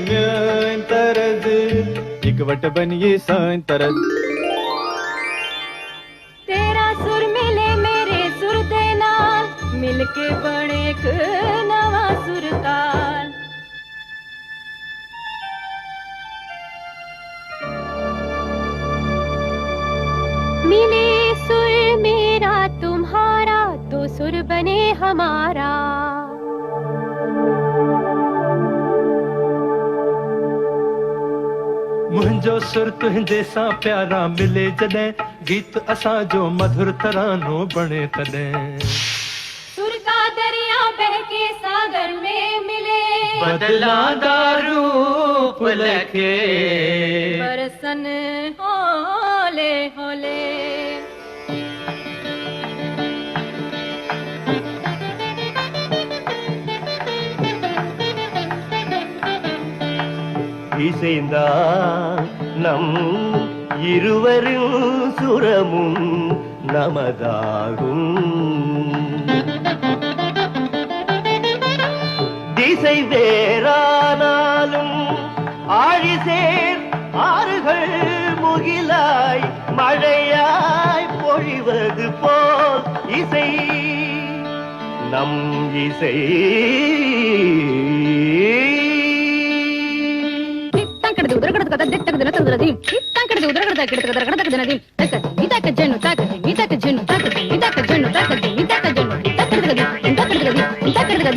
म्यान तरज इकवट बनिए सान तरज तेरा सुर मिले मेरे सुर दे नाल मिलके बने एक नवा सुरताल मिले सुर मेरा तुम्हारा तो सुर बने हमारा मुंहिंजो सुर तुंहिंजे सां प्यारा मिले जॾहिं गीत असां जो मधुर तरानो बणे तॾहिं सुर का दरिया बहके सागर में मिले बदला रूप लखे बरसन होले होले இசைந்தா நம் இருவரும் சுரமும் நமதாகும் திசை வேறானாலும் ஆழிசேர் ஆறுகள் முகிலாய் மழையாய் பொழிவது போல் இசை நம் இசை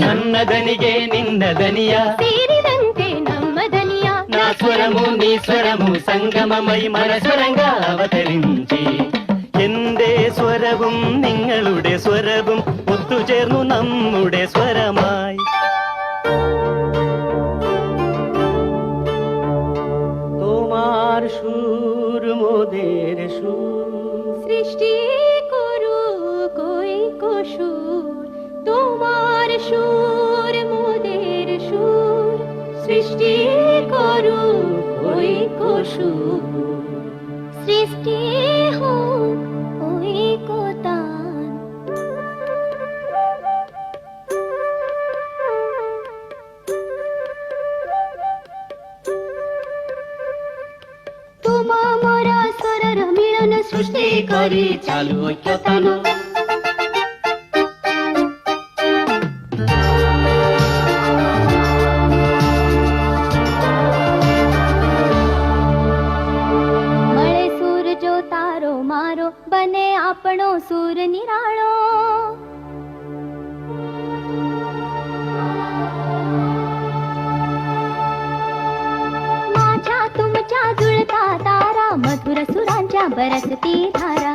ನನ್ನದನಿಗೆ ನಿನ್ನದನಿಯ ಸೇರಿದಂತೆ ನಮ್ಮ ದನಿಯ నా స్వరము నీ స్వరము സംഗമമൈ മനസ്വരങ്ക അവതరించి എന്റെ സ്വരവും നിങ്ങളുടെ സ്വരവും ഒത്തുചേർന്നു നമ്മുടെ സ്വരമായി তোমার সুর মোদের সুর সৃষ্টি করু কই সুর তোমার সুর মোদের সুর সৃষ্টি করু কই সুর সৃষ্টি হোক ওই কোতান তোমা মোরা স্বরর মিলন সৃষ্টি করি চালু ঐক্যতান મળે સુર જો તારો મારો બને આપણો સુર નિરાળો माझ्या तुमच्या जुळता तारा मधुर सुरांच्या बरसती धारा